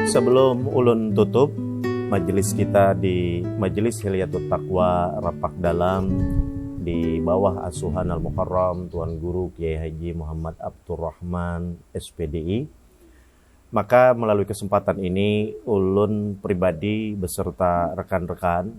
Sebelum ulun tutup majelis kita di Majelis Hilyatut Taqwa Rapak Dalam di bawah asuhan Al-Mukarram Tuan Guru Kiai Haji Muhammad Abdurrahman SPDI, maka melalui kesempatan ini ulun pribadi beserta rekan-rekan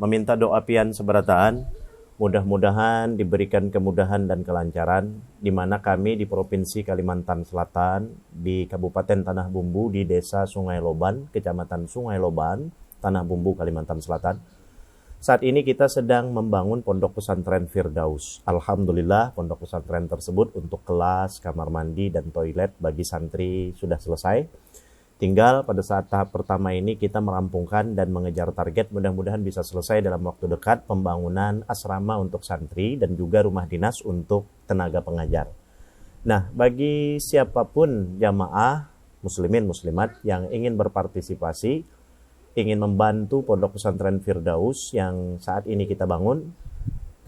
meminta doa pian seberataan, mudah-mudahan diberikan kemudahan dan kelancaran di mana kami di Provinsi Kalimantan Selatan di Kabupaten Tanah Bumbu di Desa Sungai Loban, Kecamatan Sungai Loban, Tanah Bumbu, Kalimantan Selatan. Saat ini kita sedang membangun pondok pesantren Firdaus. Alhamdulillah pondok pesantren tersebut untuk kelas, kamar mandi, dan toilet bagi santri sudah selesai. Tinggal pada saat tahap pertama ini kita merampungkan dan mengejar target, mudah-mudahan bisa selesai dalam waktu dekat pembangunan asrama untuk santri dan juga rumah dinas untuk tenaga pengajar. Nah, bagi siapapun jamaah muslimin muslimat yang ingin berpartisipasi, ingin membantu pondok pesantren Firdaus yang saat ini kita bangun,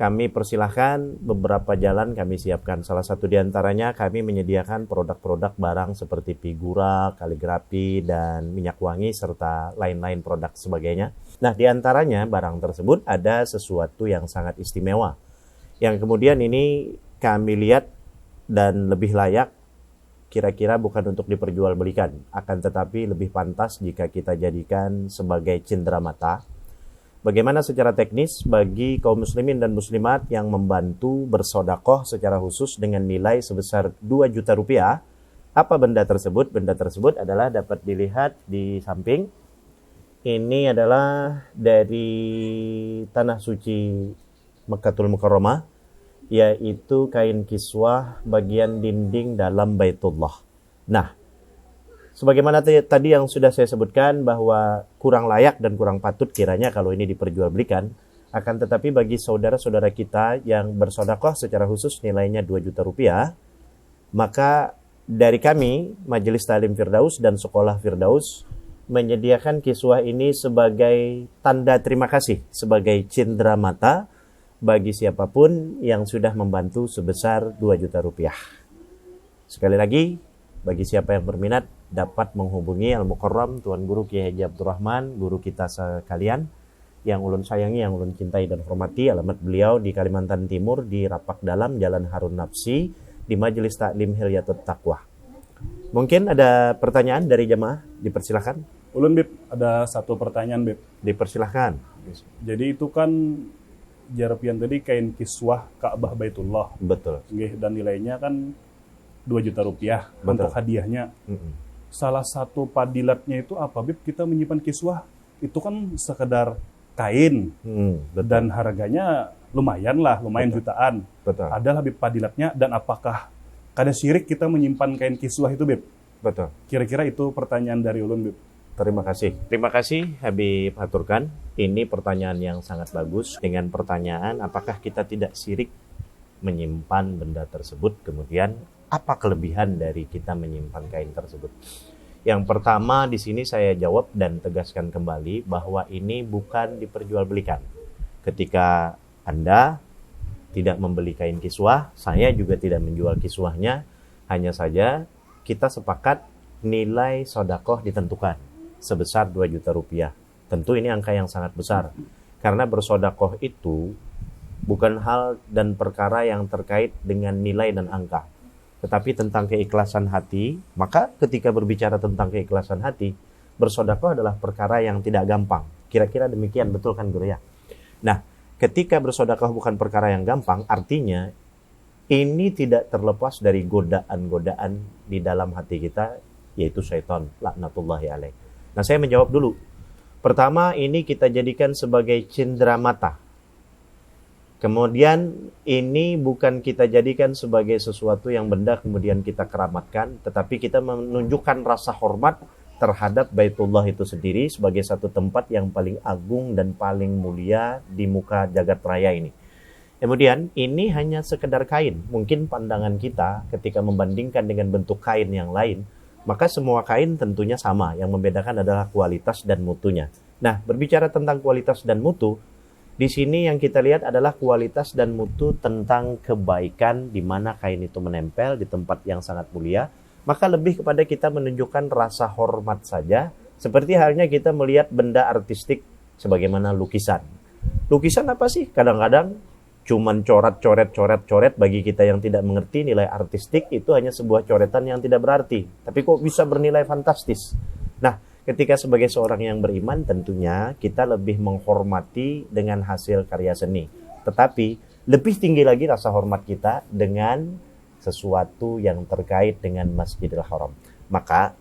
kami persilahkan, beberapa jalan kami siapkan. Salah satu diantaranya kami menyediakan produk-produk barang seperti figura, kaligrafi, dan minyak wangi, serta lain-lain produk sebagainya. Nah, diantaranya barang tersebut ada sesuatu yang sangat istimewa, yang kemudian ini kami lihat dan lebih layak, kira-kira bukan untuk diperjualbelikan, akan tetapi lebih pantas jika kita jadikan sebagai cindera mata. Bagaimana secara teknis bagi kaum muslimin dan muslimat yang membantu bersodakoh secara khusus dengan nilai sebesar 2 juta rupiah. Apa benda tersebut? Benda tersebut adalah dapat dilihat di samping. Ini adalah dari Tanah Suci Mekkatul Mukarramah, yaitu kain kiswah bagian dinding dalam Baitullah. Nah, sebagaimana tadi yang sudah saya sebutkan bahwa kurang layak dan kurang patut kiranya kalau ini diperjualbelikan, akan tetapi bagi saudara-saudara kita yang bersedekah secara khusus nilainya 2 juta rupiah, maka dari kami, Majelis Ta'lim Firdaus dan Sekolah Firdaus menyediakan kiswah ini sebagai tanda terima kasih, sebagai cindera mata bagi siapapun yang sudah membantu sebesar 2 juta rupiah. Sekali lagi, bagi siapa yang berminat dapat menghubungi Al-Mukarram Tuan Guru Kiai Haji Abdurrahman, guru kita sekalian yang ulun sayangi, yang ulun cintai dan hormati. Alamat beliau di Kalimantan Timur di Rapak Dalam, Jalan Harun Nafsi, di Majelis Taklim Hilyatut Taqwa. Mungkin ada pertanyaan dari jemaah, dipersilahkan. Ulun Bib, ada satu pertanyaan Bib. Dipersilahkan. Jadi itu kan jarapian tadi kain kiswah Ka'bah Baitullah. Betul. Dan nilainya kan 2 juta rupiah. Betul. Untuk hadiahnya. Salah satu padilatnya itu apa Bib? Kita menyimpan kiswah itu kan sekedar kain. Dan harganya lumayan betul. Jutaan. Betul. Adalah Bib padilatnya, dan apakah kada syirik kita menyimpan kain kiswah itu Bib? Betul. Kira-kira itu pertanyaan dari ulun Bib. Terima kasih. Terima kasih Habib aturkan. Ini pertanyaan yang sangat bagus. Dengan pertanyaan apakah kita tidak syirik menyimpan benda tersebut, kemudian apa kelebihan dari kita menyimpan kain tersebut? Yang pertama di sini saya jawab dan tegaskan kembali bahwa ini bukan diperjualbelikan. Ketika Anda tidak membeli kain kiswah, saya juga tidak menjual kiswahnya. Hanya saja kita sepakat nilai sedekah ditentukan sebesar 2 juta rupiah. Tentu ini angka yang sangat besar. Karena bersedekah itu bukan hal dan perkara yang terkait dengan nilai dan angka, tetapi tentang keikhlasan hati. Maka ketika berbicara tentang keikhlasan hati, bersedekah adalah perkara yang tidak gampang. Kira-kira demikian, betul kan Guru ya? Nah, ketika bersedekah bukan perkara yang gampang, artinya ini tidak terlepas dari godaan-godaan di dalam hati kita, yaitu syaitan, laknatullahi alaih. Nah, saya menjawab dulu. Pertama, ini kita jadikan sebagai cindera mata. Kemudian ini bukan kita jadikan sebagai sesuatu yang benda kemudian kita keramatkan, tetapi kita menunjukkan rasa hormat terhadap Baitullah itu sendiri sebagai satu tempat yang paling agung dan paling mulia di muka jagat raya ini. Kemudian ini hanya sekedar kain. Mungkin pandangan kita ketika membandingkan dengan bentuk kain yang lain, maka semua kain tentunya sama. Yang membedakan adalah kualitas dan mutunya. Nah, berbicara tentang kualitas dan mutu, di sini yang kita lihat adalah kualitas dan mutu tentang kebaikan di mana kain itu menempel di tempat yang sangat mulia. maka lebih kepada kita menunjukkan rasa hormat saja, seperti halnya kita melihat benda artistik sebagaimana lukisan. Lukisan apa sih? Kadang-kadang cuman coret bagi kita yang tidak mengerti nilai artistik itu hanya sebuah coretan yang tidak berarti. Tapi kok bisa bernilai fantastis? Nah, ketika sebagai seorang yang beriman tentunya kita lebih menghormati dengan hasil karya seni. Tetapi lebih tinggi lagi rasa hormat kita dengan sesuatu yang terkait dengan Masjidil Haram. Maka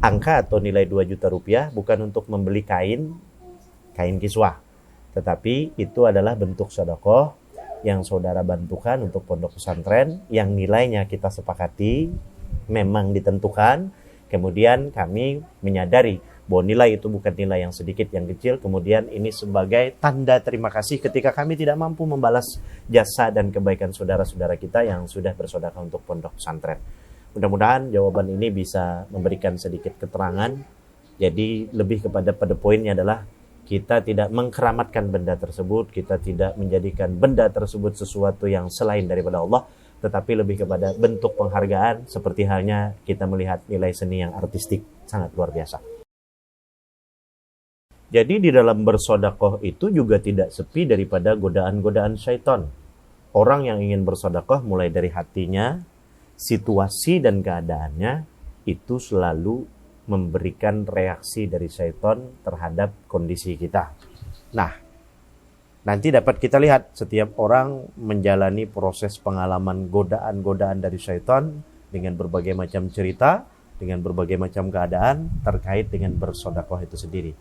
angka atau nilai 2 juta rupiah bukan untuk membeli kain kiswah. Tetapi itu adalah bentuk sedekah yang saudara bantukan untuk pondok pesantren yang nilainya kita sepakati memang ditentukan. Kemudian kami menyadari bahwa nilai itu bukan nilai yang sedikit, yang kecil. Kemudian ini sebagai tanda terima kasih ketika kami tidak mampu membalas jasa dan kebaikan saudara-saudara kita yang sudah bersedekah untuk pondok pesantren. Mudah-mudahan jawaban ini bisa memberikan sedikit keterangan. Jadi lebih pada poinnya adalah kita tidak mengkeramatkan benda tersebut, kita tidak menjadikan benda tersebut sesuatu yang selain daripada Allah, tetapi lebih kepada bentuk penghargaan seperti halnya kita melihat nilai seni yang artistik sangat luar biasa. Jadi di dalam bersedekah itu juga tidak sepi daripada godaan-godaan syaitan. Orang yang ingin bersedekah mulai dari hatinya, situasi dan keadaannya itu selalu memberikan reaksi dari syaitan terhadap kondisi kita. Nah, nanti dapat kita lihat setiap orang menjalani proses pengalaman godaan-godaan dari syaitan dengan berbagai macam cerita, dengan berbagai macam keadaan terkait dengan bersedekah itu sendiri.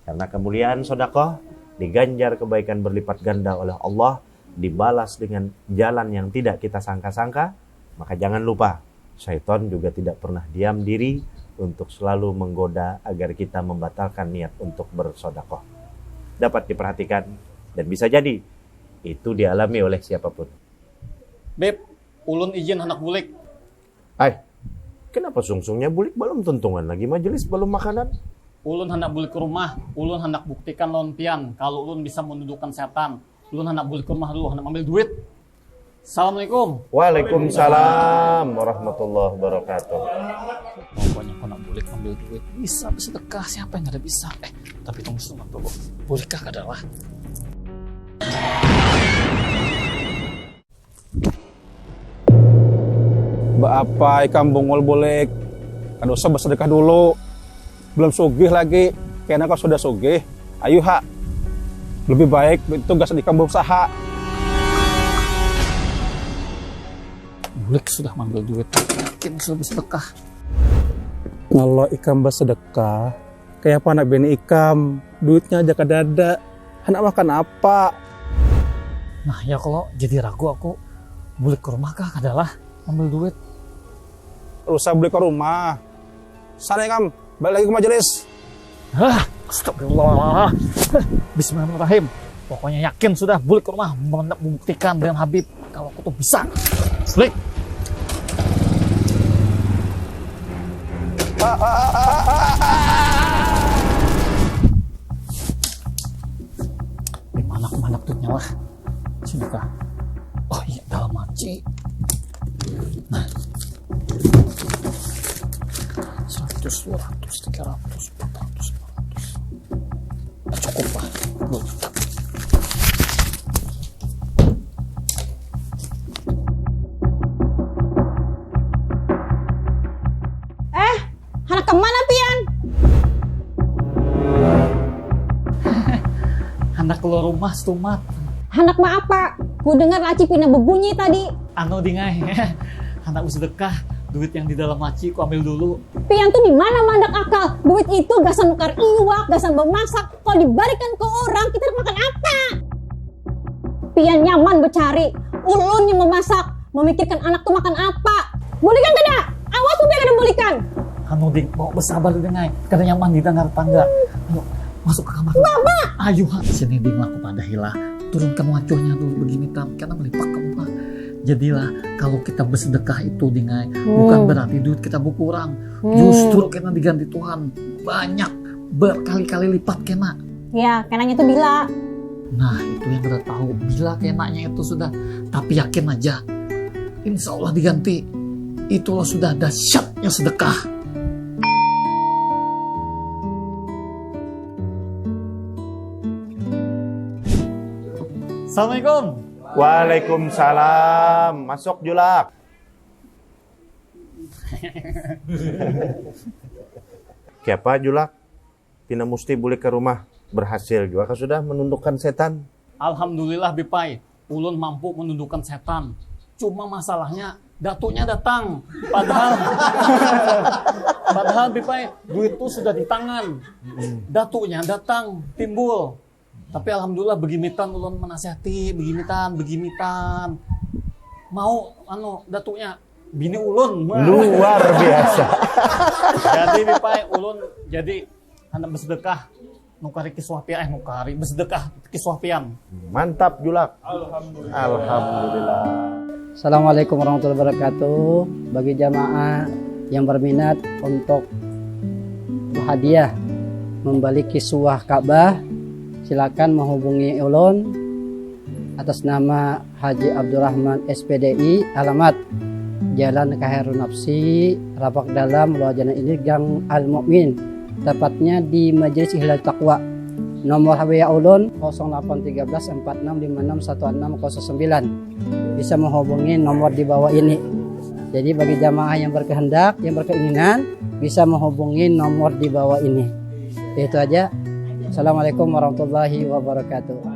Karena kemuliaan sedekah diganjar kebaikan berlipat ganda oleh Allah, dibalas dengan jalan yang tidak kita sangka-sangka, maka jangan lupa syaitan juga tidak pernah diam diri untuk selalu menggoda agar kita membatalkan niat untuk bersedekah. Dapat diperhatikan dan bisa jadi itu dialami oleh siapapun. Beb, ulun izin hendak bulik. Kenapa sungsungnya bulik? Belum tentungan lagi majelis, belum makanan. Ulun hendak bulik ke rumah. Ulun hendak buktikan lawan pian kalau ulun bisa menundukkan setan. Ulun hendak bulik ke rumah dulu, hendak ambil duit. Assalamualaikum. Waalaikumsalam warahmatullahi wabarakatuh. Pokoknya kau nak bulik ambil duit. Bisa bersedekah, siapa yang ada bisa. Tapi tunggu sebentar dulu. Bulikkah adalah? Apa ikan bungul boleh kan usah bersedekah dulu, belum sugih lagi. Karena kau sudah sugih, ayo hak lebih baik tugas di kampung usaha. Bulik sudah mengambil duit, yakin sudah bersedekah. Kalau ikan bersedekah kayak apa anak bini ikam, duitnya aja ke dada, anak makan apa? Nah ya kalau jadi ragu aku bulik ke rumah kah adalah ambil duit. Usah beli ke rumah. Sana ikam, balik lagi ke majelis. Astagfirullah. Bismillahirrahmanirrahim. Pokoknya yakin sudah bulik ke rumah, membuktikan dengan Habib kalau aku tuh bisa. Bulik. Mana tuh nyala? Sini kah? Oh iya, dalam maci. Nah. 100, 200, 300, 400, 500. Cukup lah. 2 juta. Anak kemana pian? Anak keluar rumah stumat. Anak mah apa? Ku dengar laci pina berbunyi tadi. Anu dingai. Anak sedekah. Duit yang di dalam laci ku ambil dulu. Pian tuh di mana mandak akal? Duit itu gasan nukar iwak, gasan memasak. Kalau diberikan ke orang, kita makan apa? Pian nyaman bercari. Ulun yang memasak, memikirkan anak tuh makan apa. Bolikan kada? Awas supaya kada bolikan. Anu ding, bawa bersabar dingai. Kada nyaman didengar tangga. Ayo, masuk ke kamar. Bapak! Ayo, sini ding aku pada hilah. Turunkan wajahnya dulu begini tam, karena melipat kamu mah. Jadilah kalau kita bersedekah itu dingai, bukan berarti duit kita berkurang. Justru kena diganti Tuhan banyak berkali-kali lipat kena. Ya, kenanya itu bila. Nah itu yang kita tahu bila kenanya itu sudah. Tapi yakin aja, insya Allah diganti. itulah sudah dahsyatnya sedekah. Assalamualaikum. Waalaikumsalam. Masuk Julak. Siapa Julak? Pina musti boleh ke rumah. Berhasil juga kan sudah menundukkan setan. Alhamdulillah Bipai, ulun mampu menundukkan setan. Cuma masalahnya datuknya datang. Padahal Bipai, duit itu sudah di tangan. Datuknya datang, timbul. Tapi alhamdulillah begimitan ulun menasihati, begimitan. Mau datuknya bini ulun. Luar biasa. Jadi Bipai, ulun jadi hendak bersedekah. Nukari kiswah nukari bersedekah kiswah pian. Mantap Julak. Alhamdulillah. Assalamualaikum warahmatullahi wabarakatuh. Bagi jamaah yang berminat untuk hadiah membeli kiswah Ka'bah, silakan menghubungi ulun atas nama Haji Abdurrahman SPDI, alamat Jalan Khairun Nafsi, Rapak Dalam, Luajana ini Gang Al Mukmin. Tepatnya di Majelis Hilal Taqwa. Nomor HP ulun 0813 46561609. Bisa menghubungi nomor di bawah ini. Jadi bagi jamaah yang berkehendak, yang berkeinginan, bisa menghubungi nomor di bawah ini. Itu aja. Assalamualaikum warahmatullahi wabarakatuh.